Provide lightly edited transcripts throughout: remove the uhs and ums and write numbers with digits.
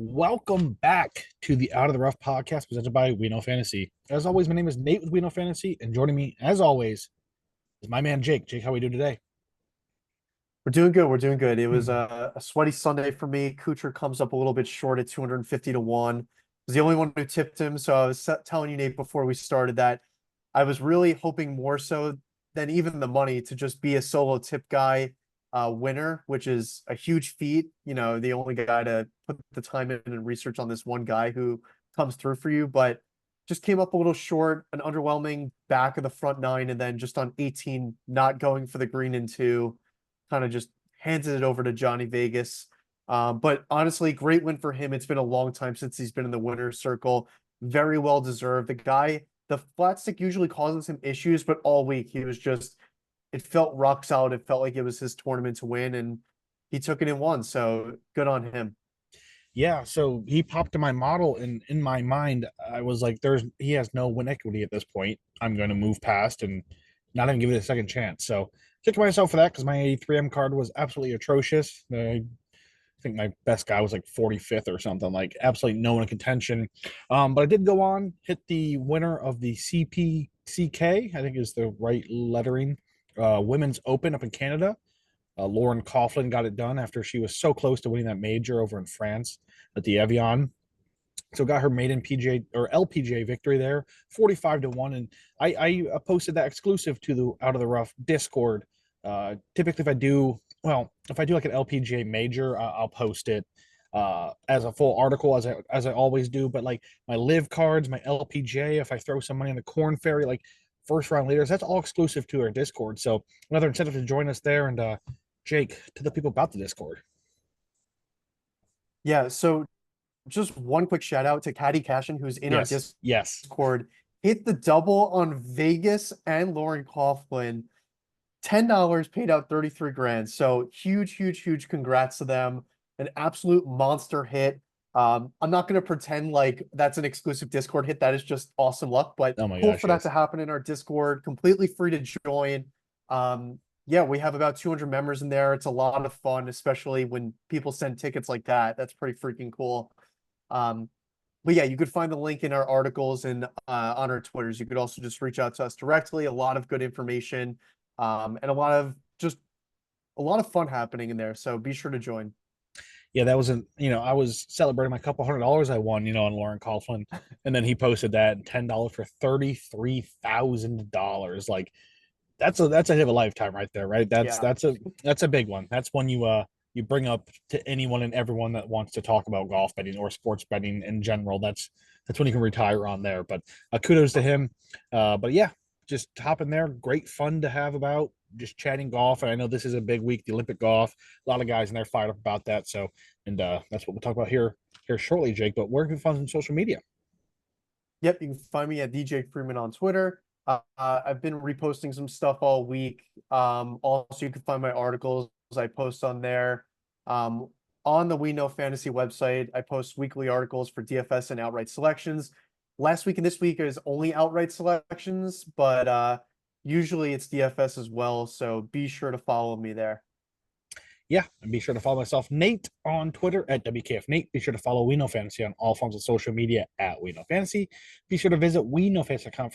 Welcome back to the Out of the Rough podcast presented by We Know Fantasy. As always, my name is Nate with We Know Fantasy, and joining me, as always, is my man Jake. Jake, how we do today? We're doing good. We're doing good. It was Hmm. a sweaty Sunday for me. Kuchar comes up a little bit short at 250 to 1. I was the only one who tipped him. So I was telling you, Nate, before we started that I was really hoping more so than even the money to just be a solo tip guy winner, which is a huge feat. You know, the only guy to put the time in and research on this one guy who comes through for you. But just came up a little short, an underwhelming back of the front nine, and then just on 18, not going for the green and two kind of just handed it over to Johnny Vegas. But honestly, great win for him. It's been a long time since he's been in the winner's circle. Very well deserved. The guy, the flat stick usually causes him issues, but all week he was just, it felt rock solid. It felt like it was his tournament to win, and he took it and won. So good on him. Yeah, so he popped in my model, and in my mind, I was like, he has no win equity at this point. I'm going to move past and not even give it a second chance. So kicked myself for that because my 83M card was absolutely atrocious. I think my best guy was like 45th or something, like absolutely no one in contention. But I did go on, hit the winner of the CPCK, I think is the right lettering, Women's Open up in Canada. Lauren Coughlin got it done after she was so close to winning that major over in France at the Evian. So got her maiden PJ or LPGA victory there, 45 to 1. And I posted that exclusive to the Out of the Rough Discord. Typically, if I do like an LPGA major, I'll post it as a full article as I always do. But like my live cards, my LPGA, if I throw some money on the Corn Ferry, like first round leaders, that's all exclusive to our Discord. So another incentive to join us there. And Jake, to the people about the Discord. Yeah. So just one quick shout out to Caddy Cashin, who's in our Yes, yes. Discord. Hit the double on Vegas and Lauren Coughlin. $10 paid out 33 grand. So huge, huge, huge congrats to them. An absolute monster hit. I'm not going to pretend like that's an exclusive Discord hit. That is just awesome luck, but Oh my cool gosh, for that yes. to happen in our Discord. Completely free to join. Yeah, we have about 200 members in there. It's a lot of fun, especially when people send tickets like that. That's pretty freaking cool. Um, but yeah, you could find the link in our articles and on our Twitters. You could also just reach out to us directly. A lot of good information, and a lot of fun happening in there. So be sure to join. Yeah, that wasn't, I was celebrating my couple $100 I won, on Lauren Coughlin. And then he posted that $10 for $33,000. Like that's a hit of a lifetime right there, right? That's Yeah. that's a that's a big one. That's one you bring up to anyone and everyone that wants to talk about golf betting or sports betting in general. That's when you can retire on there. But kudos to him. But yeah, just hop in there. Great fun to have about just chatting golf. And I know this is a big week, the Olympic golf. A lot of guys in there fired up about that. So, and that's what we'll talk about here shortly, Jake. But where can we find on social media? Yep. You can find me at DJ Freeman on Twitter. I've been reposting some stuff all week. Also, you can find my articles I post on there. Um, on the We Know Fantasy website, I post weekly articles for DFS and outright selections. Last week and this week is only outright selections, but usually it's DFS as well. So be sure to follow me there. Yeah, and be sure to follow myself, Nate, on Twitter at WKF Nate. Be sure to follow We Know Fantasy on all forms of social media at We Know Fantasy. Be sure to visit WeKnowFantasy.com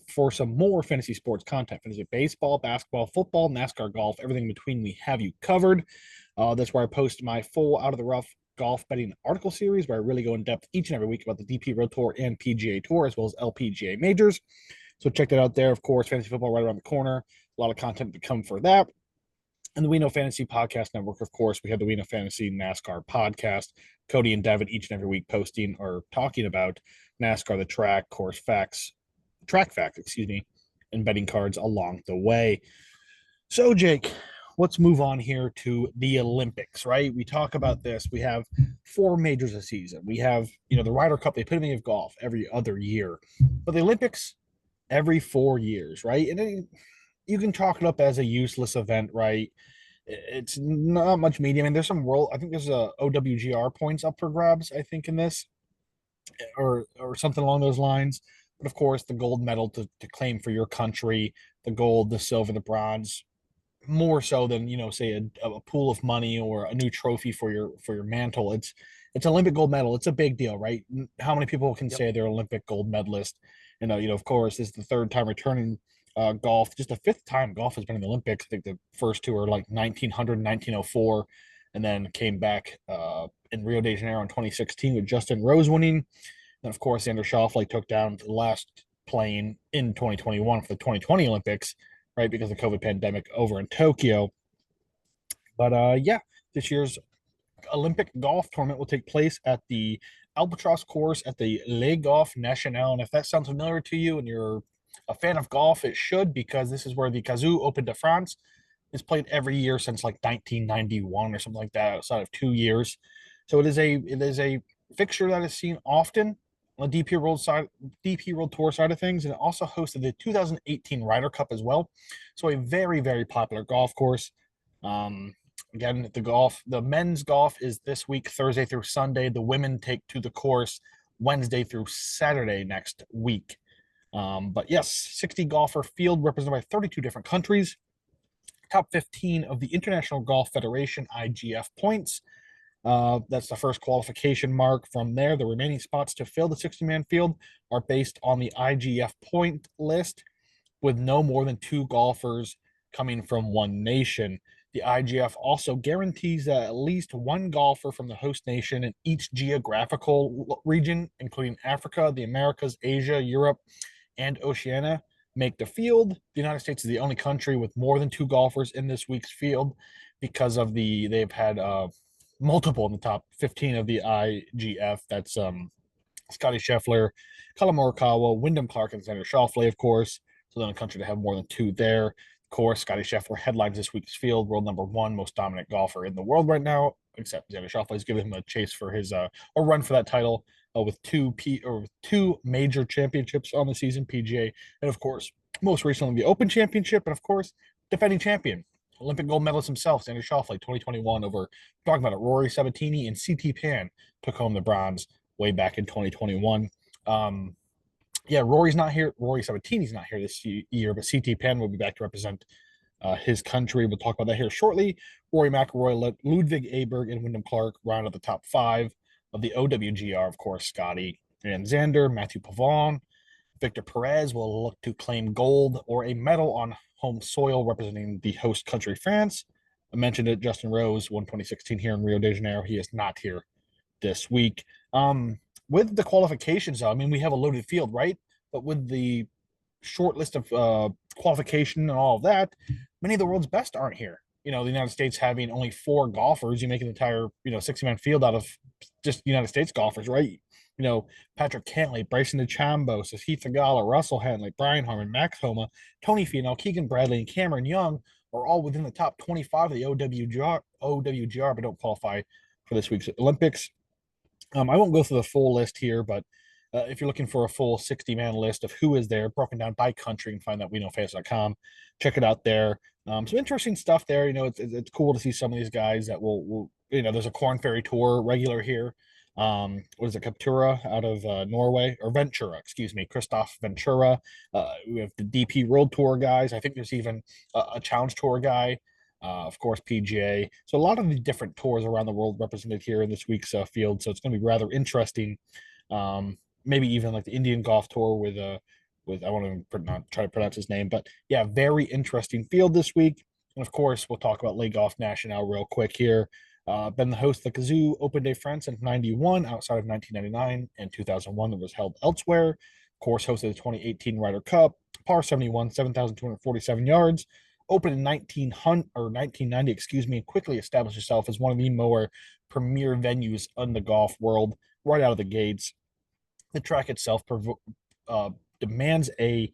for some more fantasy sports content. Fantasy baseball, basketball, football, NASCAR, golf, everything in between. We have you covered. That's where I post my full Out of the Rough golf betting article series, where I really go in depth each and every week about the DP Road Tour and PGA Tour, as well as LPGA majors. So check that out there. Of course, fantasy football right around the corner. A lot of content to come for that. And the We Know Fantasy Podcast Network, of course, we have the We Know Fantasy NASCAR podcast. Cody and Devin each and every week posting or talking about NASCAR, the track facts, excuse me, and betting cards along the way. So, Jake, let's move on here to the Olympics, right? We talk about this. We have four majors a season. We have, the Ryder Cup, the epitome of golf every other year. But the Olympics, every 4 years, right? And then you can chalk it up as a useless event, right? It's not much media. I mean, there's some world. I think there's a OWGR points up for grabs. I think in this, or something along those lines. But of course, the gold medal to claim for your country, the gold, the silver, the bronze, more so than say a pool of money or a new trophy for your mantle. it's Olympic gold medal. It's a big deal, right? How many people can say they're Olympic gold medalist? Of course, this is the third time returning golf, just the fifth time golf has been in the Olympics. I think the first two are like 1900, 1904, and then came back in Rio de Janeiro in 2016 with Justin Rose winning. Then, of course, Xander Schauffele took down the last plane in 2021 for the 2020 Olympics, right, because of the COVID pandemic over in Tokyo. But yeah, this year's Olympic golf tournament will take place at the Albatross course at the Le Golf National. And if that sounds familiar to you and you're a fan of golf, it should, because this is where the Cazoo Open de France is played every year since like 1991 or something like that, outside of 2 years. So it is a fixture that is seen often on the DP World Tour side of things, and it also hosted the 2018 Ryder Cup as well. So a very, very popular golf course. Um, Again, the men's golf is this week, Thursday through Sunday. The women take to the course Wednesday through Saturday next week. But yes, 60 golfer field represented by 32 different countries. Top 15 of the International Golf Federation IGF points. That's the first qualification mark. From there, the remaining spots to fill the 60-man field are based on the IGF point list, with no more than two golfers coming from one nation. The IGF also guarantees that at least one golfer from the host nation in each geographical region, including Africa, the Americas, Asia, Europe, and Oceania, make the field. The United States is the only country with more than two golfers in this week's field because of they've had multiple in the top 15 of the IGF. That's Scotty Scheffler, Collin Morikawa, Wyndham Clark, and Xander Schauffele, of course. So the only country to have more than two there. Of course, Scotty Scheffler headlines this week's field, world number one, most dominant golfer in the world right now, except Xander Schauffele is giving him a chase for his or run for that title with two major championships on the season, PGA, and of course, most recently the Open Championship, and of course, defending champion, Olympic gold medalist himself, Xander Schauffele, 2021 over, talking about it, Rory Sabatini and CT Pan took home the bronze way back in 2021. Yeah, Rory's not here. Rory Sabatini's not here this year, but CT Pan will be back to represent his country. We'll talk about that here shortly. Rory McIlroy, Ludwig Aberg, and Wyndham Clark round out the top five of the OWGR. Of course, Scotty and Xander, Matthew Pavon, Victor Perez will look to claim gold or a medal on home soil representing the host country, France. I mentioned it, Justin Rose won 2016 here in Rio de Janeiro. He is not here this week. With the qualifications, I mean, we have a loaded field, right? But with the short list of qualification and all of that, many of the world's best aren't here. The United States having only four golfers, you make an entire 60-man field out of just United States golfers, right? Patrick Cantlay, Bryson DeChambeau, Sahith Theegala, Russell Henley, Brian Harman, Max Homa, Tony Finau, Keegan Bradley, and Cameron Young are all within the top 25 of the OWGR, but don't qualify for this week's Olympics. I won't go through the full list here, but if you're looking for a full 60-man list of who is there, broken down by country, and find that WeKnowFans.com. Check it out there. Some interesting stuff there. It's cool to see some of these guys that will there's a Corn Ferry Tour regular here. What is it, Captura out of Norway, or Ventura, excuse me, Christoph Ventura. We have the DP World Tour guys. I think there's even a Challenge Tour guy. Of course, PGA. So a lot of the different tours around the world represented here in this week's field. So it's going to be rather interesting. Maybe even like the Indian Golf Tour with I want to not try to pronounce his name, but yeah, very interesting field this week. And of course, we'll talk about Le Golf National real quick here. Been the host of the Cazoo Open de France in 91, outside of 1999 and 2001 that was held elsewhere. Of course, hosted the 2018 Ryder Cup, par 71, 7,247 yards. Opened in 1990, excuse me, and quickly established itself as one of the more premier venues in the golf world right out of the gates. The track itself demands a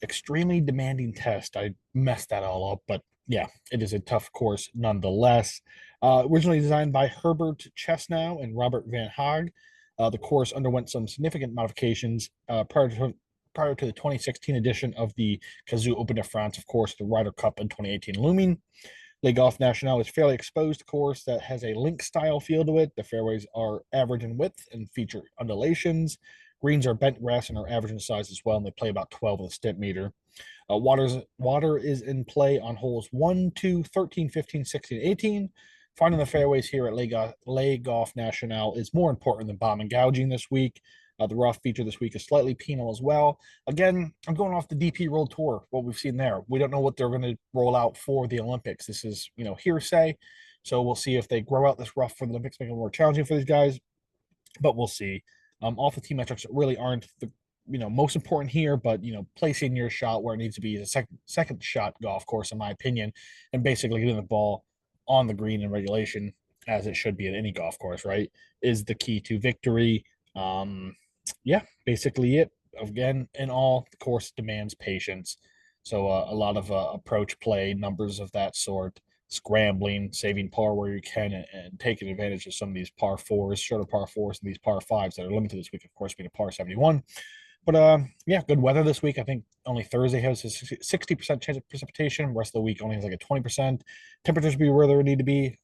extremely demanding test. I messed that all up, but yeah, it is a tough course nonetheless. Originally designed by Herbert Chesnow and Robert Van Haag, the course underwent some significant modifications prior to the 2016 edition of the Cazoo Open de France, of course, the Ryder Cup in 2018 looming. Le Golf National is a fairly exposed course that has a link-style feel to it. The fairways are average in width and feature undulations. Greens are bent grass and are average in size as well, and they play about 12 with a Stimpmeter. Water is in play on holes 1, 2, 13, 15, 16, 18. Finding the fairways here at Le Golf National is more important than bomb and gouging this week. The rough feature this week is slightly penal as well. Again, I'm going off the DP World Tour, what we've seen there. We don't know what they're going to roll out for the Olympics. This is, hearsay. So we'll see if they grow out this rough for the Olympics, make it more challenging for these guys. But we'll see. All the team metrics really aren't the most important here, but placing your shot where it needs to be is a second shot golf course, in my opinion, and basically getting the ball on the green in regulation, as it should be at any golf course, right, is the key to victory. Yeah, basically it. Again, in all, the course demands patience. So a lot of approach play, numbers of that sort, scrambling, saving par where you can, and taking advantage of some of these par fours, shorter par fours, and these par fives that are limited this week, of course, being a par 71. But yeah, good weather this week. I think only Thursday has a 60% chance of precipitation. The rest of the week only has like a 20%. Temperatures be where they need to be.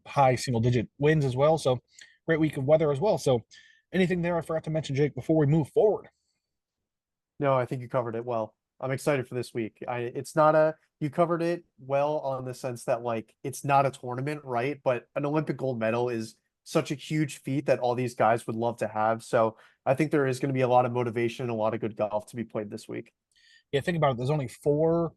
High single digit winds as well. So great week of weather as well. So anything there I forgot to mention, Jake, before we move forward? No, I think you covered it well. I'm excited for this week. It's not a, you covered it well on the sense that like it's not a tournament, right? But an Olympic gold medal is such a huge feat that all these guys would love to have. So I think there is going to be a lot of motivation and a lot of good golf to be played this week. Yeah, think about it. There's only four,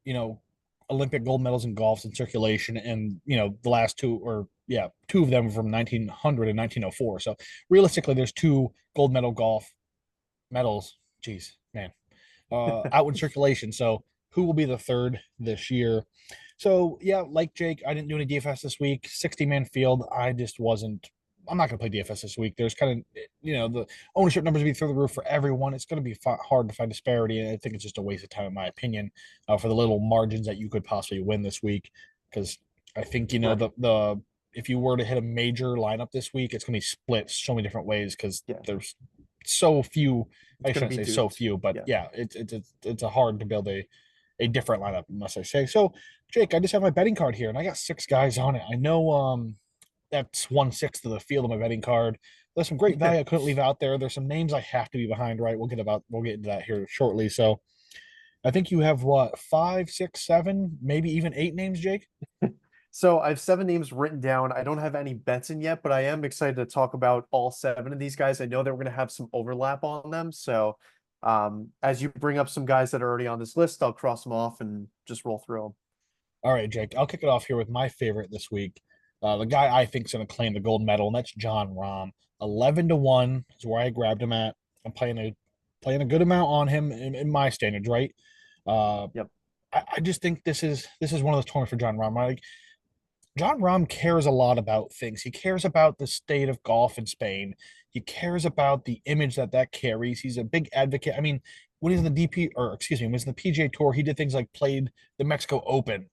you know, Olympic gold medals in golf in circulation, and the last two, or yeah, two of them from 1900 and 1904. So realistically, there's two gold medal golf medals. Jeez, man, out in circulation. So who will be the third this year? So yeah, like Jake, I didn't do any DFS this week. 60-man field. I just wasn't. I'm not going to play DFS this week. There's kind of, the ownership numbers be through the roof for everyone. It's going to be hard to find disparity, and I think it's just a waste of time, in my opinion, for the little margins that you could possibly win this week. Because I think Right. the if you were to hit a major lineup this week, it's going to be split so many different ways because Yeah, there's so few. it's I going to shouldn't be say so duped. few, but Yeah. yeah, it's a hard to build a different lineup, must I say. So, Jake, I just have my betting card here, and I got six guys on it. I know that's 1/6 of the field of my betting card. There's some great Yeah. value I couldn't leave out there. There's some names I have to be behind, right? We'll get into that here shortly. So I think you have what, five, six, seven, maybe even eight names, Jake? So I have seven names written down. I don't have any bets in yet, but I am excited to talk about all seven of these guys. I know that we're going to have some overlap on them. So as you bring up some guys that are already on this list, I'll cross them off and just roll through them. All right, Jake. I'll kick it off here with my favorite this week. The guy I think is going to claim the gold medal, and that's Jon Rahm. 11-1 is where I grabbed him at. I'm playing a good amount on him in my standards, right? Uh, Yep. I just think this is one of those tournaments for Jon Rahm. Right? Like, Jon Rahm cares a lot about things. He cares about the state of golf in Spain. He cares about the image that carries. He's a big advocate. I mean, when he's in the DP, or excuse me, when he's in the PGA Tour, he did things like played the Mexico Open,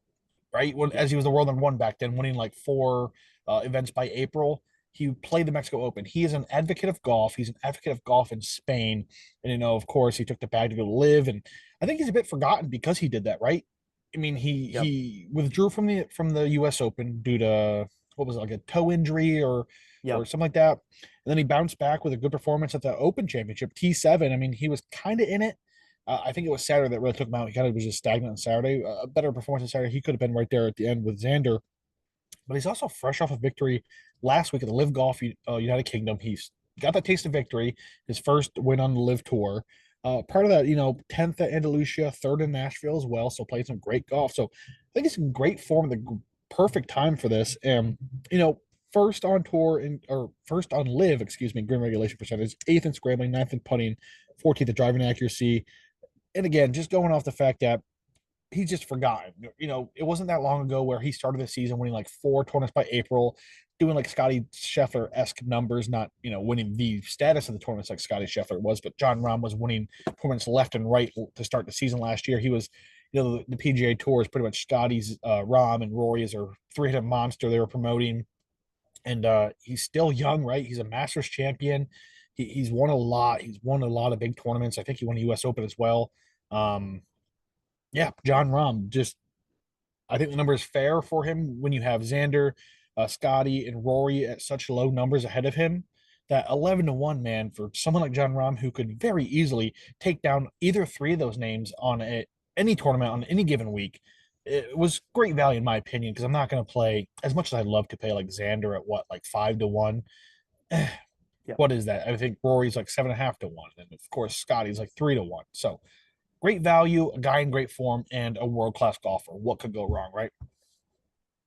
right? Yeah. As he was the world number one back then, winning like four events by April. He played the Mexico Open. He is an advocate of golf. He's an advocate of golf in Spain, and of course, he took the bag to go to live. And I think he's a bit forgotten because he did that, right? I mean, he Yep. he withdrew from the U.S. Open due to, what was it, like a toe injury or Yep. something like that, and then he bounced back with a good performance at the Open Championship T7. I mean, he was kind of in it. I think it was Saturday that really took him out. He kind of was just stagnant on Saturday. A better performance on Saturday. He could have been right there at the end with Xander, but he's also fresh off a victory last week at the Live Golf United Kingdom. He's got that taste of victory, his first win on the Live Tour. Part of that, 10th at Andalusia, third in Nashville as well. So played some great golf. So I think it's in great form, the perfect time for this. And, first on tour or first on Live, excuse me, green regulation percentage, eighth in scrambling, ninth in putting, 14th at driving accuracy. And again, just going off the fact that he's just forgotten. It wasn't that long ago where he started the season winning like four tournaments by April, doing like Scotty Scheffler esque numbers, not winning the status of the tournaments like Scotty Scheffler was, but Jon Rahm was winning tournaments left and right to start the season last year. He was, the PGA Tour is pretty much Scotty's Rahm, and Rory is a three-headed monster they were promoting, and he's still young, right? He's a Masters champion. He's won a lot. He's won a lot of big tournaments. I think he won the U.S. Open as well. Um, yeah, Jon Rahm, just I think the number is fair for him when you have Xander, Scotty, and Rory at such low numbers ahead of him. That 11-1, man, for someone like Jon Rahm, who could very easily take down either three of those names on any tournament on any given week. it was great value in my opinion because I'm not going to play as much as I love to play like Xander at what like 5 to 1. Yeah. What is that? I think Rory's like 7.5 to 1, and of course Scotty's like 3 to 1. So great value, a guy in great form, and a world class golfer. What could go wrong, right?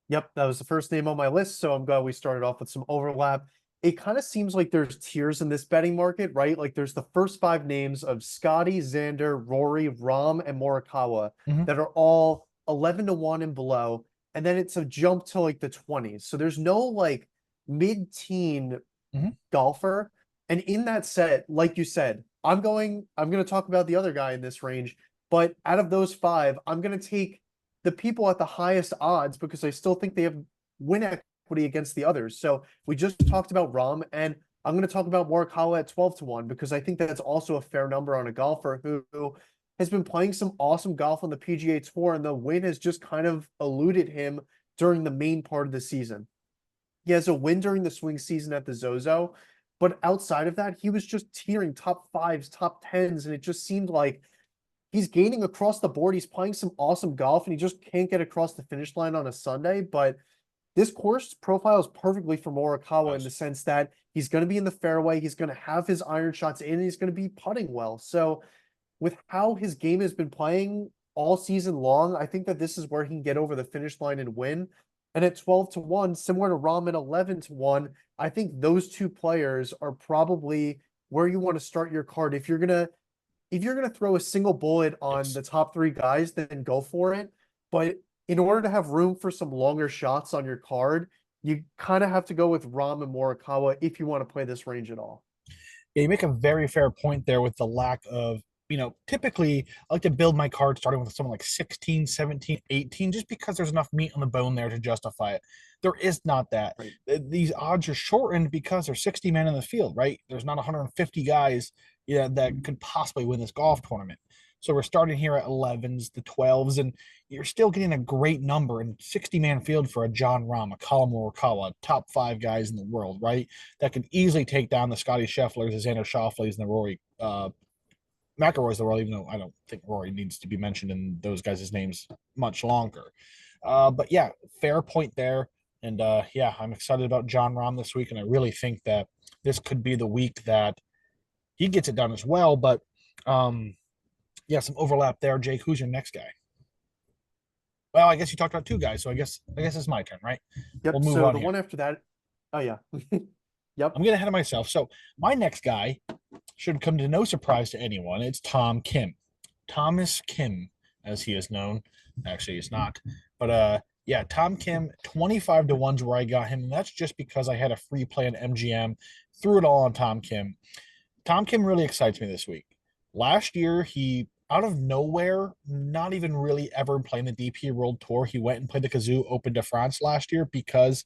Yep, that was the first name on my list, so I'm glad we started off with some overlap. It kind of seems like there's tiers in this betting market, right? Like there's the first five names of Scotty, Xander, Rory, Rahm, and Morikawa Mm-hmm. that are all 11 to 1 and below. And then it's a jump to like the 20s. So there's no like mid-teen Mm-hmm. golfer. And in that set, like you said, I'm going to talk about the other guy in this range, but out of those five, I'm going to take the people at the highest odds because I still think they have win equity against the others. So we just talked about Rahm, and I'm going to talk about Morikawa at 12 to 1 because I think that's also a fair number on a golfer who has been playing some awesome golf on the PGA Tour, and the win has just kind of eluded him during the main part of the season. He has a win during the swing season at the Zozo, but outside of that, he was just teetering top fives, top tens, and it just seemed like he's gaining across the board. He's playing some awesome golf, and he just can't get across the finish line on a Sunday. But this course profiles perfectly for Morikawa in the sense that he's going to be in the fairway, he's going to have his iron shots in, and he's going to be putting well. So, with how his game has been playing all season long, I think that this is where he can get over the finish line and win. And at 12 to 1, similar to Rahm at 11 to 1, I think those two players are probably where you want to start your card. If you're gonna throw a single bullet on Yes. the top three guys, then go for it. But in order to have room for some longer shots on your card, you kind of have to go with Rahm and Morikawa if you want to play this range at all. Yeah, you make a very fair point there with the lack of, typically I like to build my card starting with someone like 16, 17, 18, just because there's enough meat on the bone there to justify it. There is not that. Right. These odds are shortened because there's 60 men in the field, right? There's not 150 guys, that could possibly win this golf tournament. So we're starting here at 11s, the 12s, and you're still getting a great number in 60-man field for a John Rahm, a Collin Morikawa, top five guys in the world, right? That could easily take down the Scotty Schefflers, the Xander Schauffele's, and the Rory McIlroy's the world, even though I don't think Rory needs to be mentioned in those guys' names much longer. But yeah, fair point there. And yeah, I'm excited about John Rahm this week, and I really think that this could be the week that he gets it done as well. But yeah, some overlap there. Jake, who's your next guy? Well, I guess you talked about two guys, so I guess it's my turn, right? We'll Yep. move So on the here. one after that, oh yeah. Yep. I'm getting ahead of myself. So my next guy should come to no surprise to anyone. It's Tom Kim. Thomas Kim, as he is known. Actually, he's not. But yeah, Tom Kim, 25 to 1's where I got him. And that's just because I had a free play on MGM. Threw it all on Tom Kim. Tom Kim really excites me this week. Last year, he out of nowhere, not even really ever playing the DP World Tour, he went and played the Kazoo Open de France last year because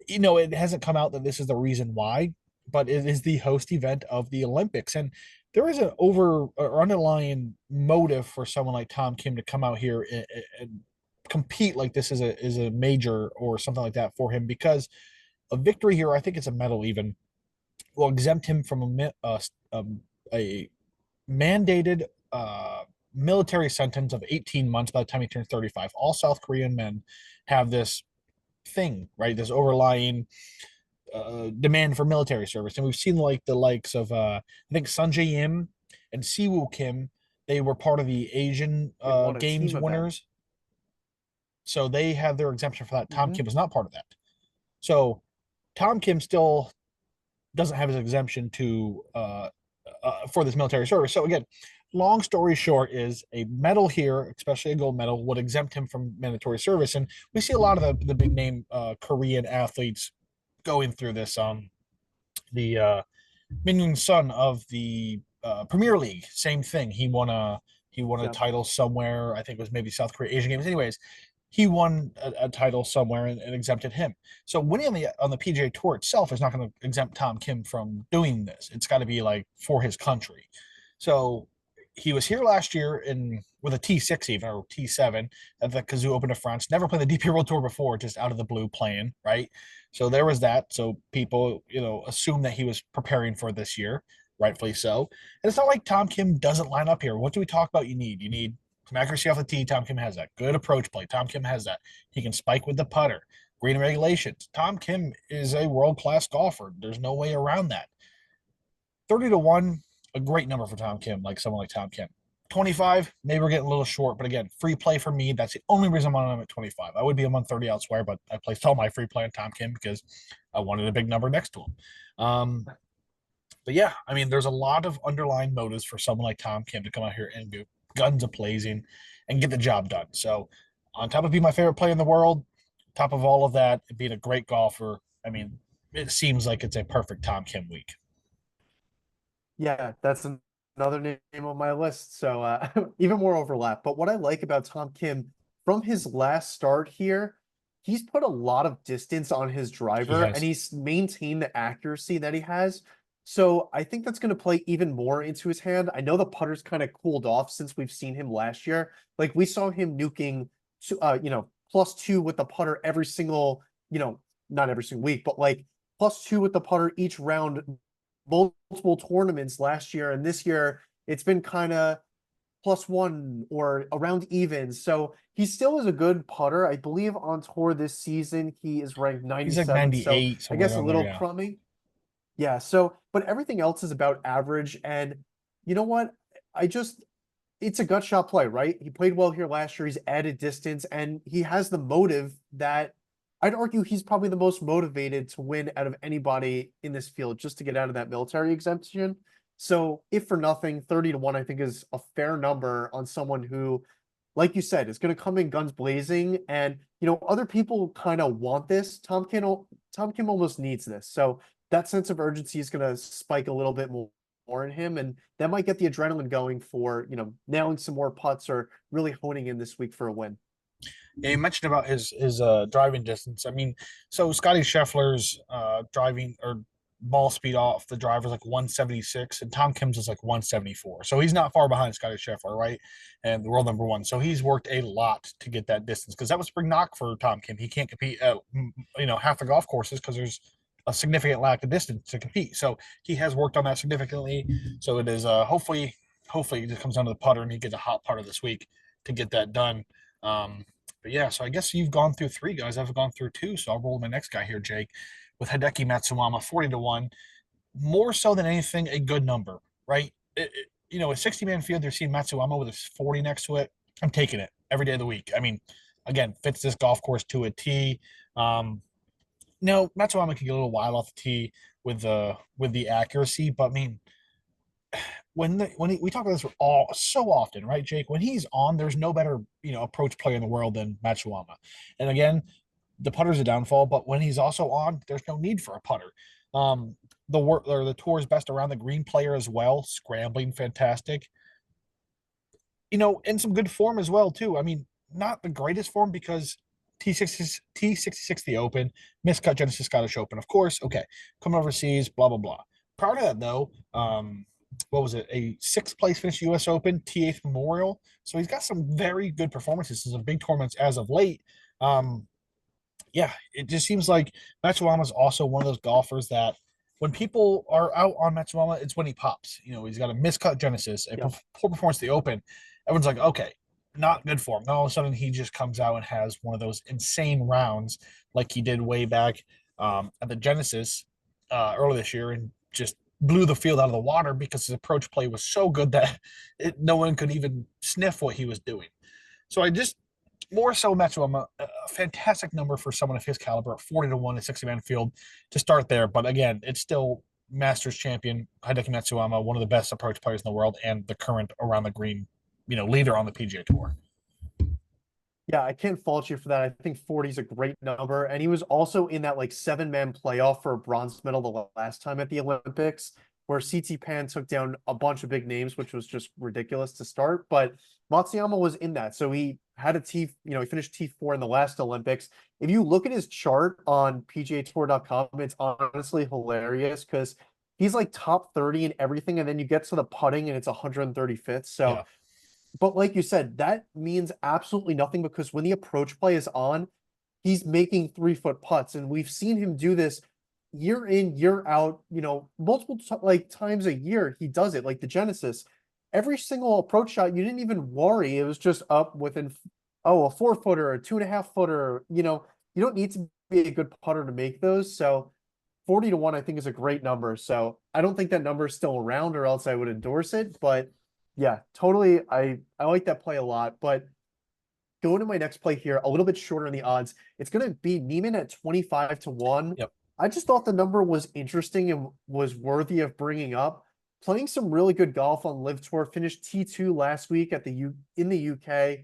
it hasn't come out that this is the reason why, but it is the host event of the Olympics. And there is an over or underlying motive for someone like Tom Kim to come out here and compete like this is a major or something like that for him because a victory here, I think it's a medal even, will exempt him from a mandated military sentence of 18 months by the time he turns 35. All South Korean men have this thing, right? This overlying demand for military service. And we've seen like the likes of I think Sun Jae Im and Siwoo Kim. They were part of the Asian They won a Games team event. winners, so they have their exemption for that. Tom Hmm. Kim is not part of that. So Tom Kim still doesn't have his exemption to for this military service. So again, long story short is a medal here, especially a gold medal, would exempt him from mandatory service. And we see a lot of the big name Korean athletes going through this. The Min Young Sun of the Premier League, same thing. He won a Yeah. title somewhere. I think it was maybe South Korea Asian Games. Anyways, he won a title somewhere and exempted him. So winning on the PGA Tour itself is not going to exempt Tom Kim from doing this. It's got to be like for his country. So he was here last year in with a T6 even or T7 at the Kazoo Open de France. Never played the DP World Tour before, just out of the blue playing, right? So there was that. So people, assume that he was preparing for this year, rightfully so. And it's not like Tom Kim doesn't line up here. What do we talk about? You need Some accuracy off the tee, Tom Kim has that. Good approach play, Tom Kim has that. He can spike with the putter. Green regulations. Tom Kim is a world-class golfer. There's no way around that. 30-1, a great number for Tom Kim, like someone like Tom Kim. 25, maybe we're getting a little short, but again, free play for me. That's the only reason I'm on him at 25. I would be a 130 elsewhere, but I placed all my free play on Tom Kim because I wanted a big number next to him. But yeah, I mean, there's a lot of underlying motives for someone like Tom Kim to come out here and go guns a blazing and get the job done. So, on top of being my favorite player in the world, top of all of that, being a great golfer, I mean, it seems like it's a perfect Tom Kim week. Yeah, that's another name on my list. So even more overlap. But what I like about Tom Kim from his last start here, he's put a lot of distance on his He driver and has he's maintained the accuracy that he has. So I think that's going to play even more into his hand. I know the putter's kind of cooled off since we've seen him last year. Like we saw him nuking, +2 with the putter every single, not every single week, but like +2 with the putter each round multiple tournaments last year, and this year it's been kind of +1 or around even. So he still is a good putter. I believe on tour this season he is ranked he's like 97. So 98, I somewhere guess a down there. little Yeah, crummy. Yeah. So, but everything else is about average. And you know what? I just it's a gut shot play, right? He played well here last year. He's added distance and he has the motive that I'd argue he's probably the most motivated to win out of anybody in this field just to get out of that military exemption. So, if for nothing, 30-1, I think is a fair number on someone who, like you said, is going to come in guns blazing. And, other people kind of want this. Tom Kim almost needs this. So, that sense of urgency is going to spike a little bit more in him. And that might get the adrenaline going for, nailing some more putts or really honing in this week for a win. yeah. You mentioned about his driving distance. I mean, so Scotty Scheffler's driving or ball speed off the driver is like 176, and Tom Kim's is like 174. So he's not far behind Scotty Scheffler, right? And the world number one. So he's worked a lot to get that distance because that was a big knock for Tom Kim. He can't compete at half the golf courses because there's a significant lack of distance to compete. So he has worked on that significantly. So it is hopefully it just comes down to the putter and he gets a hot putter this week to get that done. Um, but yeah, so I guess you've gone through three guys. I've gone through two. So I'll roll my next guy here, Jake, with Hideki Matsuyama, 40-1. More so than anything, a good number, right? A 60-man field, you're seeing Matsuyama with a 40 next to it. I'm taking it every day of the week. I mean, again, fits this golf course to a T. No, Matsuyama can get a little wild off the tee with the accuracy, but I mean, we talk about this all so often, right, Jake? When he's on, there's no better approach player in the world than Matsuyama. And again, the putter's a downfall, but when he's also on, there's no need for a putter. The tour's best around the green player as well, scrambling fantastic. In some good form as well too. I mean, not the greatest form because T66 the Open, miscut Genesis Scottish Open, of course. Okay, coming overseas, blah blah blah. Prior to that though, what was it? A sixth place finish U.S. Open, T8 Memorial. So he's got some very good performances in some big tournaments as of late. Yeah, it just seems like Matsuyama is also one of those golfers that when people are out on Matsuyama, it's when he pops. He's got a miscut Genesis, a Yeah. poor performance at the Open. Everyone's like, okay, not good for him. Then all of a sudden, he just comes out and has one of those insane rounds like he did way back at the Genesis early this year and just blew the field out of the water because his approach play was so good that no one could even sniff what he was doing. So I just more so Matsuyama, a fantastic number for someone of his caliber at 40-1 at 60-man field to start there. But again, it's still Masters champion Hideki Matsuyama, one of the best approach players in the world, and the current around the green, leader on the PGA Tour. Yeah, I can't fault you for that. I think 40 is a great number. And he was also in that like 7-man playoff for a bronze medal the last time at the Olympics, where CT Pan took down a bunch of big names, which was just ridiculous to start. But Matsuyama was in that. So he had he finished T4 in the last Olympics. If you look at his chart on PGAtour.com, it's honestly hilarious because he's like top 30 in everything. And then you get to the putting and it's 135th. So Yeah. but like you said, that means absolutely nothing because when the approach play is on, he's making 3-foot putts. And we've seen him do this year in, year out, multiple times a year. He does it like the Genesis. every single approach shot, you didn't even worry. It was just up within, oh, a 4-footer, a 2.5-footer. You don't need to be a good putter to make those. So 40 to 1, I think, is a great number. So I don't think that number is still around, or else I would endorse it. But yeah, totally. I like that play a lot. But going to my next play here, a little bit shorter in the odds. It's going to be Niemann at 25 to 1. Yep. I just thought the number was interesting and was worthy of bringing up. Playing some really good golf on Live Tour, finished T2 last week at in the UK.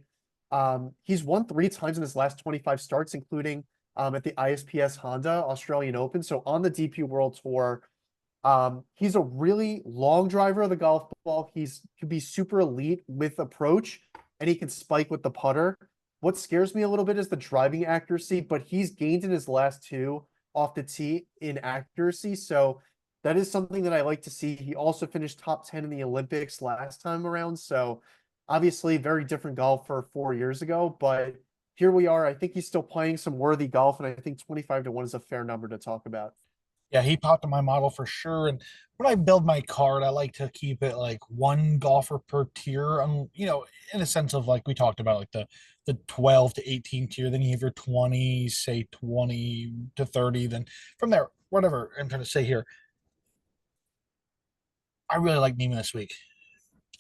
He's won 3 times in his last 25 starts, including at the ISPS Honda Australian Open. So on the DP World Tour, he's a really long driver of the golf ball. Could be super elite with approach, and he can spike with the putter. What scares me a little bit is the driving accuracy, but he's gained in his last 2 off the tee in accuracy. So that is something that I like to see. He also finished top 10 in the Olympics last time around. So obviously very different golfer 4 years ago, but here we are. I think he's still playing some worthy golf, and I think 25 to 1 is a fair number to talk about. Yeah, he popped in my model for sure. And when I build my card, I like to keep it like one golfer per tier. In a sense of like we talked about, like the 12 to 18 tier. Then you have your 20, say 20 to 30. Then from there, whatever I'm trying to say here, I really like Neiman this week.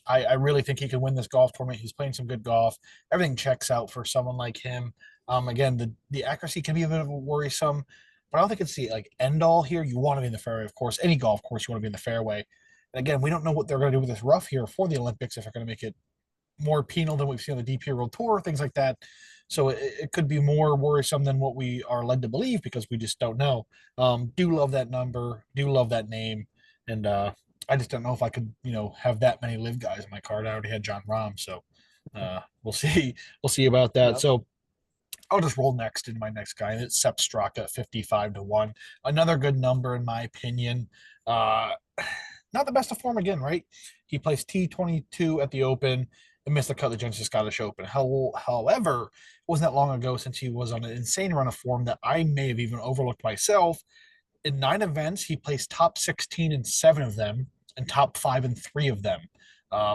I really think he can win this golf tournament. He's playing some good golf. Everything checks out for someone like him. Again, the accuracy can be a bit of a worrisome, but I don't think it's the like end all here. You want to be in the fairway, of course. Any golf course, you want to be in the fairway. And again, we don't know what they're going to do with this rough here for the Olympics, if they're going to make it more penal than we've seen on the DP World Tour, things like that. So it could be more worrisome than what we are led to believe because we just don't know. Do love that number, do love that name, and I just don't know if I could, have that many live guys in my card. I already had John Rahm, so we'll see. We'll see about that. Yep. So I'll just roll next in my next guy, and it's Sepp Straka at 55 to 1. Another good number, in my opinion. Uh, Not the best of form again, right? He placed T22 at the Open and missed the cut of the Genesis Scottish Open. However, it wasn't that long ago since he was on an insane run of form that I may have even overlooked myself. In 9 events, he placed top 16 in 7 of them and top 5 in 3 of them.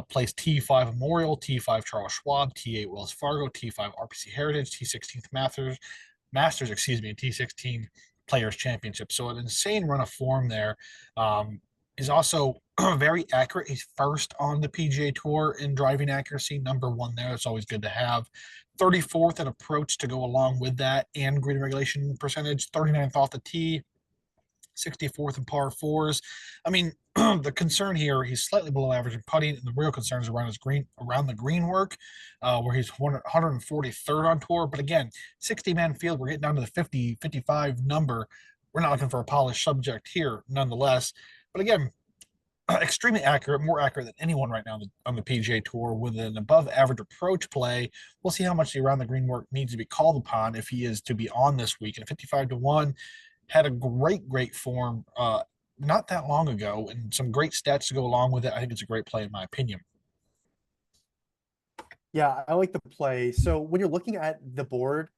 Placed T5 Memorial, T5 Charles Schwab, T8 Wells Fargo, T5 RPC Heritage, T16 Masters, and T16 Players Championship. So an insane run of form there. Is also very accurate. He's first on the PGA Tour in driving accuracy, number 1 there. It's always good to have. 34th at approach to go along with that, and green regulation percentage. 39th off the tee. 64th in par fours. I mean, the concern here, he's slightly below average in putting, and the real concern is around the green work, where he's 143rd on tour. But again, 60-man field, we're getting down to the 50, 55 number. We're not looking for a polished subject here, nonetheless. But again, extremely accurate, more accurate than anyone right now on the PGA Tour with an above average approach play. We'll see how much the around the green work needs to be called upon if he is to be on this week. And 55 to 1, had a great form not that long ago, and some great stats to go along with it. I think it's a great play in my opinion. Yeah, I like the play. So when you're looking at the board,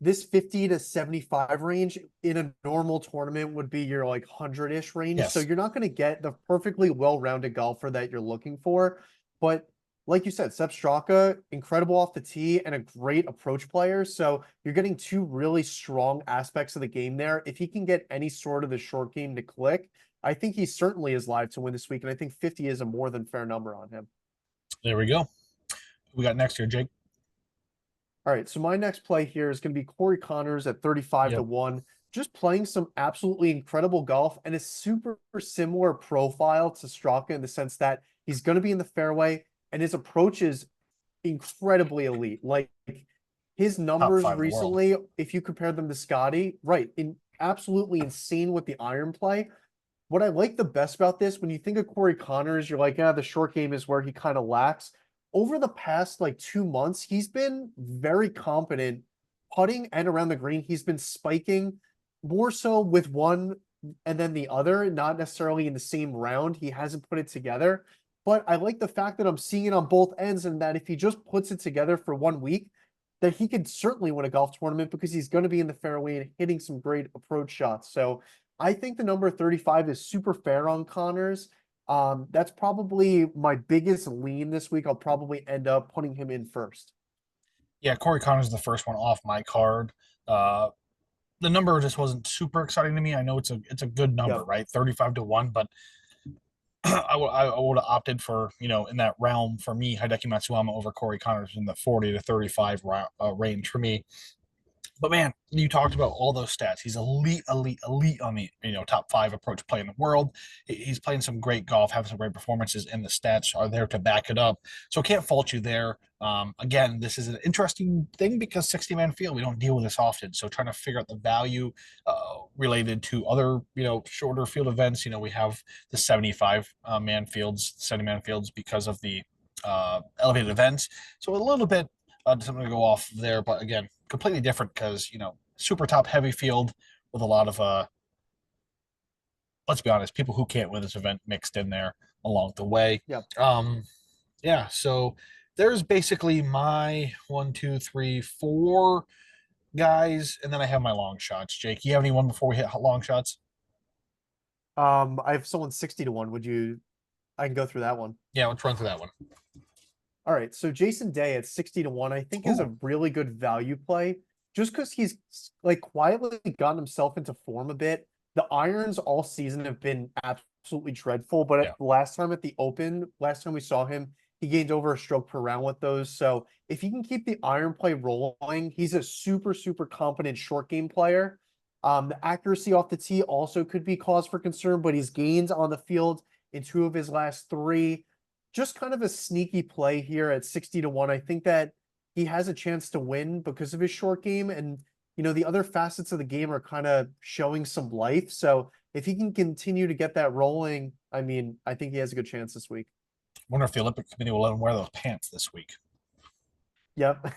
this 50 to 75 range in a normal tournament would be your like 100-ish range. So Yes. you're not going to get the perfectly well-rounded golfer that you're looking for. But like you said, Sepp Straka, incredible off the tee and a great approach player. So you're getting 2 really strong aspects of the game there. If he can get any sort of the short game to click, I think he certainly is live to win this week. And I think 50 is a more than fair number on him. There we go. We got next here, Jake. All right, so my next play here is going to be Corey Connors at 35 to 1. Just playing some absolutely incredible golf and a super similar profile to Straka in the sense that he's going to be in the fairway and his approach is incredibly elite. Like his numbers recently, if you compare them to Scotty, right, absolutely insane with the iron play. What I like the best about this, when you think of Corey Connors, you're like, the short game is where he kind of lacks. Over the past like 2 months, he's been very competent putting and around the green. He's been spiking more so with one and then the other, not necessarily in the same round. He hasn't put it together. But I like the fact that I'm seeing it on both ends, and that if he just puts it together for 1 week, that he could certainly win a golf tournament because he's going to be in the fairway and hitting some great approach shots. So I think the number 35 is super fair on Connors. That's probably my biggest lean this week. I'll probably end up putting him in first. Yeah, Corey Connors is the first one off my card. Uh, the number just wasn't super exciting to me. I know it's a good number, Yep. right? 35-1, but I would have opted for, in that realm for me, Hideki Matsuyama over Corey Connors in the 40 to 35 range for me. But man, you talked about all those stats. He's elite, elite, elite on the top 5 approach play in the world. He's playing some great golf, having some great performances, and the stats are there to back it up. So can't fault you there. Again, this is an interesting thing because 60-man field, we don't deal with this often. So trying to figure out the value related to other shorter field events. We have the 75 man fields, 70-man fields because of the elevated events. So a little bit something to go off there, but again, completely different because super top heavy field with a lot of let's be honest, people who can't win this event mixed in there along the way. Yep. Yeah, so there's basically my 1, 2, 3, 4 guys, and then I have my long shots. Jake, you have anyone before we hit long shots? I have someone 60-1. I can go through that one. Yeah, let's run through that one. All right, so Jason Day at 60-1, I think is a really good value play, just because he's like quietly gotten himself into form a bit. The irons all season have been absolutely dreadful, but Yeah. last time at the Open, last time we saw him, he gained over a stroke per round with those. So if he can keep the iron play rolling, he's a super, super competent short game player. The accuracy off the tee also could be cause for concern, but he's gained on the field in 2 of his last 3. Just kind of a sneaky play here at 60-1. I think that he has a chance to win because of his short game, and the other facets of the game are kind of showing some life. So if he can continue to get that rolling, I mean, I think he has a good chance this week. Wonder if the Olympic Committee will let him wear those pants this week. Yep.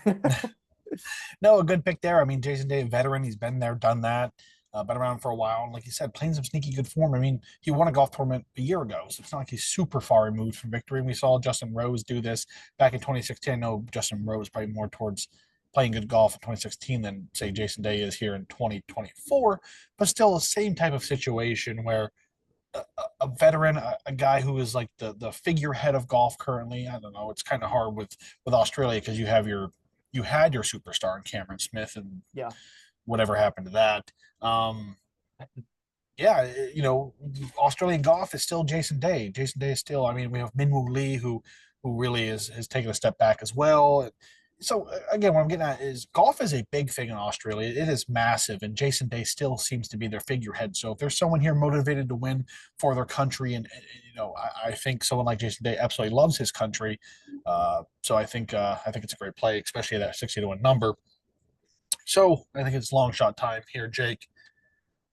No, a good pick there. I mean, Jason Day, veteran, he's been there, done that, been around for a while. And like you said, playing some sneaky good form. I mean, he won a golf tournament a year ago, so it's not like he's super far removed from victory. And we saw Justin Rose do this back in 2016. I know Justin Rose probably more towards playing good golf in 2016 than, say, Jason Day is here in 2024, but still the same type of situation where a veteran, a guy who is like the figurehead of golf currently. I don't know. It's kind of hard with Australia because you had your superstar in Cameron Smith, and Yeah. whatever happened to that. Yeah, Australian golf is still Jason Day. Jason Day is still. I mean, we have Minwoo Lee who really has taken a step back as well. So again, what I'm getting at is golf is a big thing in Australia. It is massive, and Jason Day still seems to be their figurehead. So if there's someone here motivated to win for their country, and I think someone like Jason Day absolutely loves his country. So I think it's a great play, especially at that 60-1 number. So I think it's long shot time here, Jake.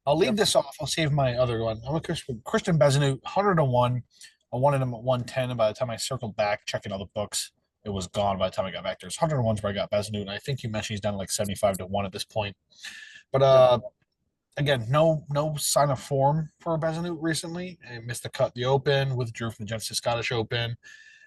I'll leave Yep. this off. I'll save my other one. I'm a Christian Bezzanu, 100-1. I wanted him at 110, and by the time I circled back, checking all the books, it was gone by the time I got back there. It's 101's where I got Bezzanu, and I think you mentioned he's down to like 75-1 at this point. But again, no sign of form for Bezzanu recently. He missed the cut the Open, withdrew from the Genesis Scottish Open.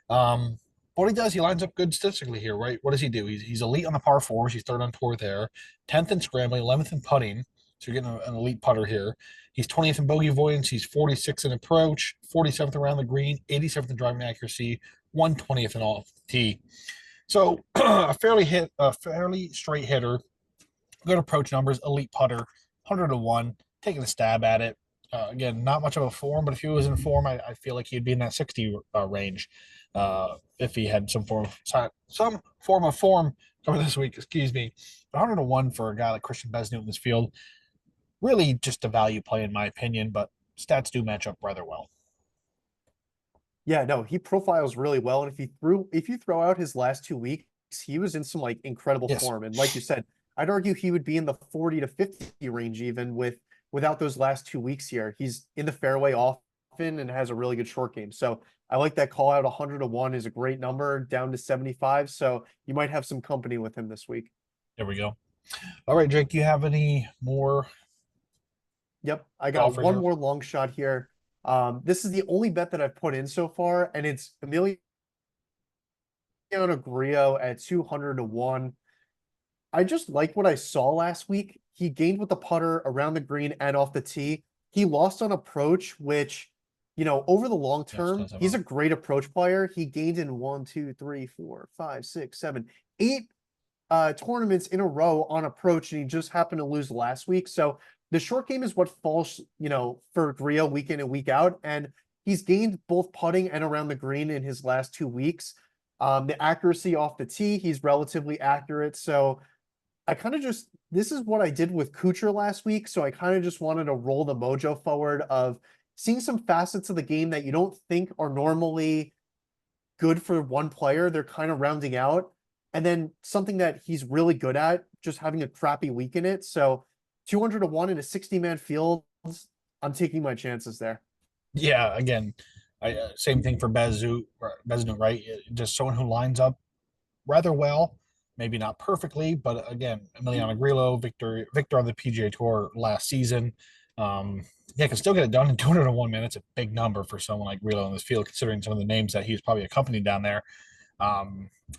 What he does, he lines up good statistically here, right? What does he do? He's elite on the par fours. He's third on tour there, 10th in scrambling, 11th in putting. So you're getting an elite putter here. He's 20th in bogey avoidance. He's 46th in approach, 47th around the green, 87th in driving accuracy, 120th in off the tee. So a fairly straight hitter, good approach numbers, elite putter, 100-1, taking a stab at it. Again, not much of a form, but if he was in form, I feel like he'd be in that 60 range if he had some form of form coming this week. Excuse me. 100-1 for a guy like Christian Bezzanu in this field. Really just a value play in my opinion, but stats do match up rather well. Yeah, no, he profiles really well. And if you throw out his last 2 weeks, he was in some like incredible Yes. form. And like you said, I'd argue he would be in the 40 to 50 range even without those last 2 weeks here. He's in the fairway often and has a really good short game. So I like that call out. 100-1 is a great number, down to 75. So you might have some company with him this week. There we go. All right, Jake, do you have any more? Yep, I got Golfers one are- more long shot here. This is the only bet that I've put in so far, and it's Emiliano Grillo at 200-1. I just like what I saw last week. He gained with the putter around the green and off the tee. He lost on approach, which over the long Yes, term, does have he's a a great approach player. He gained in 8 tournaments in a row on approach, and he just happened to lose last week. So the short game is what falls, for Grillo week in and week out. And he's gained both putting and around the green in his last 2 weeks. The accuracy off the tee, he's relatively accurate. So I kind of just this is what I did with Kuchar last week. So I kind of just wanted to roll the mojo forward of seeing some facets of the game that you don't think are normally good for one player. They're kind of rounding out. And then something that he's really good at, just having a crappy week in it. So 200 to 1 in a 60-man field, I'm taking my chances there. Yeah, again, same thing for Beznut, right? Just someone who lines up rather well, maybe not perfectly, but again, Emiliano Grillo, Victor on the PGA Tour last season. Yeah, can still get it done in 201 minutes. A big number for someone like Grillo in this field, considering some of the names that he's probably accompanied down there.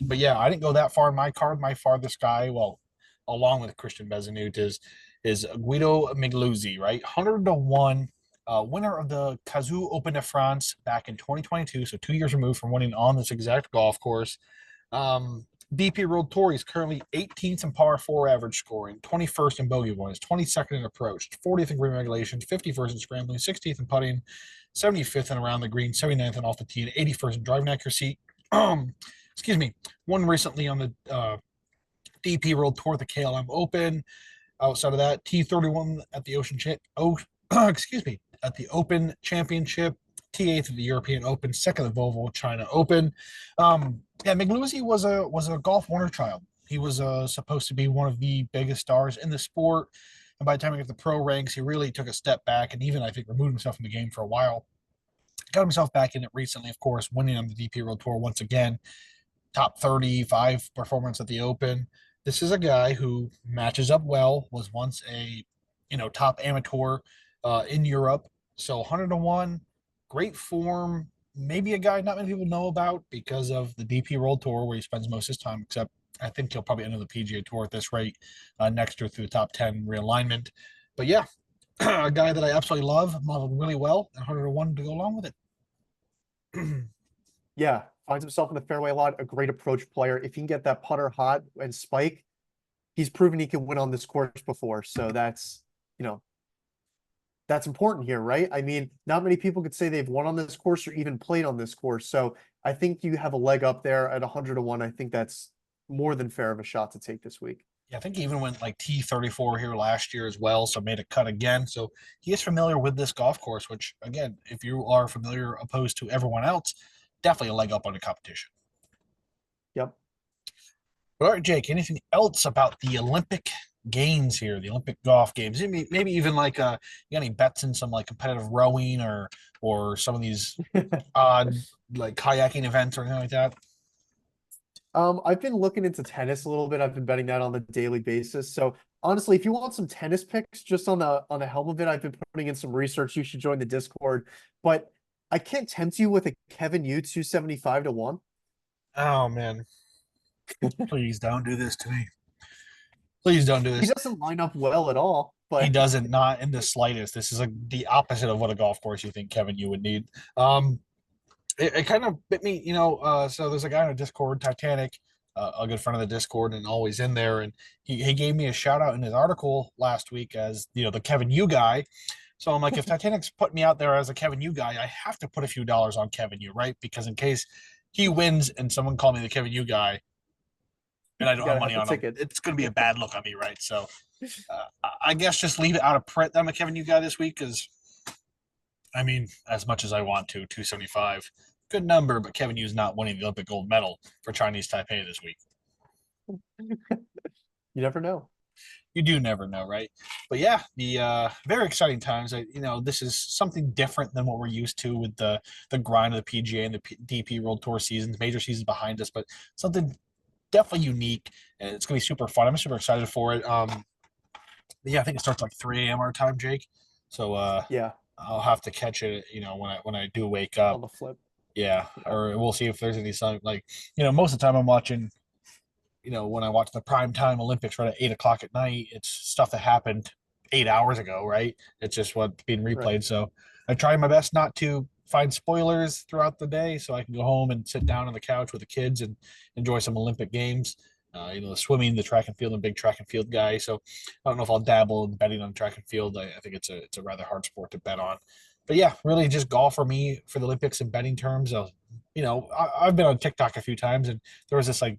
But yeah, I didn't go that far in my card. My farthest guy, well, along with Christian Bezenut, is Guido Migluzzi, right? 100 to 1, winner of the Kazoo Open de France back in 2022, so 2 years removed from winning on this exact golf course. DP World Tour, he's currently 18th in par four average scoring, 21st in bogey one, is 22nd in approach, 40th in green regulations, 51st in scrambling, 60th in putting, 75th in around the green, 79th in off the tee, and 81st in driving accuracy. Excuse me, won recently on the DP World Tour, the KLM Open. Outside of that, T31 at the excuse me, at the Open Championship, T8th at the European Open, second at the Volvo China Open. Yeah, Migluzzi was a golf wonder child. He was supposed to be one of the biggest stars in the sport, and by the time he got the pro ranks, he really took a step back and even I think removed himself from the game for a while. Got himself back in it recently, of course, winning on the DP World Tour once again. Top 35 performance at the Open. This is a guy who matches up well, was once a top amateur in Europe. So 100 to 1, great form. Maybe a guy not many people know about because of the DP World Tour where he spends most of his time, except I think he'll probably enter the PGA Tour at this rate next year through the top 10 realignment. But yeah, a guy that I absolutely love, modeled really well, and 100 to 1 to go along with it. Yeah, finds himself in the fairway a lot, a great approach player. If he can get that putter hot and spike, he's proven he can win on this course before. So that's important here, right? I mean, not many people could say they've won on this course or even played on this course. So I think you have a leg up there at 100 to 1. I think that's more than fair of a shot to take this week. Yeah, I think he even went like T34 here last year as well, so made a cut again. So he is familiar with this golf course, which again, if you are familiar opposed to everyone else, definitely a leg up on the competition. Yep. But all right, Jake, anything else about the Olympic games here, the Olympic golf games? Maybe even like you got any bets in some like competitive rowing or some of these odd like kayaking events or anything like that? I've been looking into tennis a little bit. I've been betting that on the daily basis. So honestly, if you want some tennis picks just on the helm of it, I've been putting in some research. You should join the Discord. But I can't tempt you with a Kevin Yu 275 to 1. Oh man, please don't do this to me. Please don't do He this. doesn't line up well at all, He but doesn't, not in the slightest. This is the opposite of what a golf course you think Kevin you would need. It kind of bit me, so there's a guy on a Discord, Titanic, a good friend of the Discord and always in there, and he gave me a shout out in his article last week as the Kevin Yu guy. So I'm like, if Titanic's put me out there as a Kevin Yu guy, I have to put a few dollars on Kevin Yu, right? Because in case he wins and someone called me the Kevin Yu guy and I you don't have gotta have money the on him, ticket. it's going to be a bad look on me, right? So I guess just leave it out of print that I'm a Kevin Yu guy this week because, I mean, as much as I want to, 275, good number, but Kevin Yu's not winning the Olympic gold medal for Chinese Taipei this week. You never know. You do never know, right? But yeah, the very exciting times. This is something different than what we're used to with the grind of the PGA and the DP World Tour seasons, major seasons behind us, but something definitely unique, and it's gonna be super fun. I'm super excited for it. Yeah, I think it starts like 3 a.m. our time, Jake. So Yeah, I'll have to catch it, when I do wake on up. the flip. Yeah, Yeah. or we'll see if there's any sun. Like, most of the time I'm watching. When I watch the prime time Olympics right at 8 o'clock at night, it's stuff that happened 8 hours ago, right? It's just what's being Right. replayed. So I try my best not to find spoilers throughout the day so I can go home and sit down on the couch with the kids and enjoy some Olympic games. The swimming, the track and field, I'm a big track and field guy. So I don't know if I'll dabble in betting on track and field. I think it's a rather hard sport to bet on. But yeah, really just golf for me for the Olympics in betting terms. I've been on TikTok a few times, and there was this like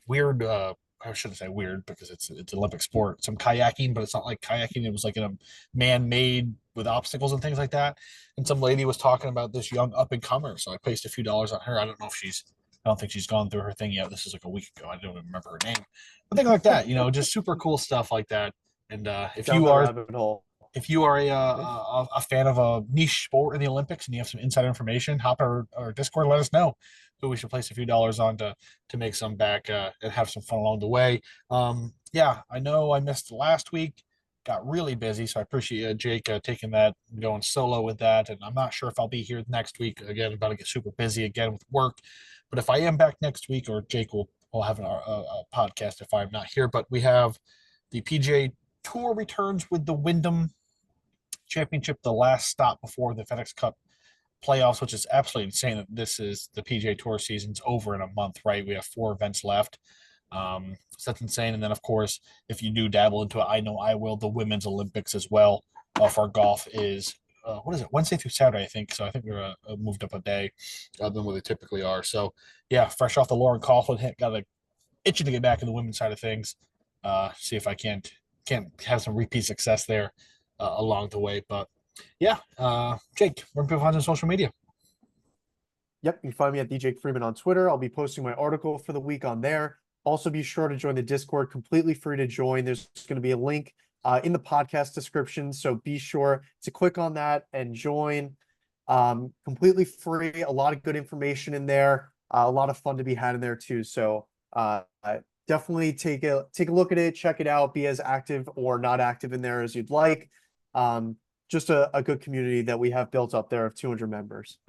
weird. I shouldn't say weird because it's Olympic sport. Some kayaking, but it's not like kayaking. It was like in a man-made with obstacles and things like that. And some lady was talking about this young up and comer. So I placed a few dollars on her. I don't know if she's. I don't think she's gone through her thing yet. This is like a week ago. I don't even remember her name. But things like that, just super cool stuff like that. And if Down you the are rabbit hole. if you are a fan of a niche sport in the Olympics and you have some inside information, hop our Discord, let us know who we should place a few dollars on to make some back and have some fun along the way. Yeah, I know I missed last week, got really busy, so I appreciate Jake taking that, going solo with that, and I'm not sure if I'll be here next week. Again, I'm about to get super busy again with work, but if I am back next week, or Jake will have a podcast if I'm not here. But we have the PGA Tour returns with the Wyndham Championship, the last stop before the FedEx Cup playoffs, which is absolutely insane that this is the PGA Tour season's over in a month, right? We have 4 events left. So that's insane. And then, of course, if you do dabble into it, I know I will, the Women's Olympics as well. For golf is, what is it, Wednesday through Saturday, I think. So I think we're moved up a day than what they typically are. So, yeah, fresh off the Lauren Coughlin hit, got like itching to get back in the women's side of things. See if I can't have some repeat success there along the way. But yeah, Jake, where can people find us on social media? Yep, you can find me at DJ Freeman on Twitter. I'll be posting my article for the week on there. Also, be sure to join the Discord, completely free to join. There's going to be a link in the podcast description, so be sure to click on that and join. Completely free, a lot of good information in there, a lot of fun to be had in there too. So definitely take a look at it, check it out, be as active or not active in there as you'd like. Just a good community that we have built up there of 200 members.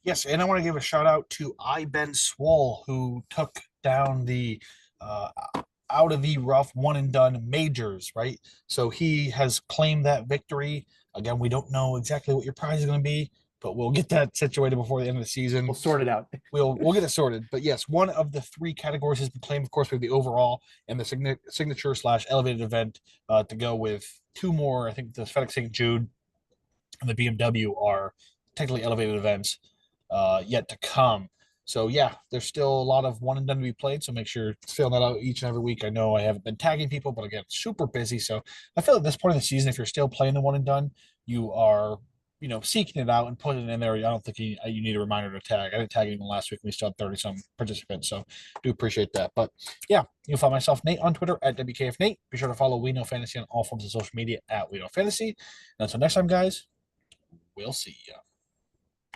Yes, and I want to give a shout out to Ben Swole, who took down the out of the rough one and done majors, right? So he has claimed that victory. Again, we don't know exactly what your prize is going to be, but we'll get that situated before the end of the season. We'll sort it out. We'll get it sorted. But yes, one of the 3 categories has been claimed. Of course, we have the overall and the signature / elevated event to go with 2 more. I think the FedEx St. Jude and the BMW are technically elevated events yet to come. So yeah, there's still a lot of one and done to be played. So make sure to fill that out each and every week. I know I haven't been tagging people, but again, super busy. So I feel at this point in the season, if you're still playing the one and done, you are, seeking it out and putting it in there. I don't think you need a reminder to tag. I didn't tag even last week. We still had 30 some participants. So do appreciate that. But yeah, you'll find myself, Nate, on Twitter at WKF Nate. Be sure to follow We Know Fantasy on all forms of social media at We Know Fantasy. And until next time, guys, we'll see you.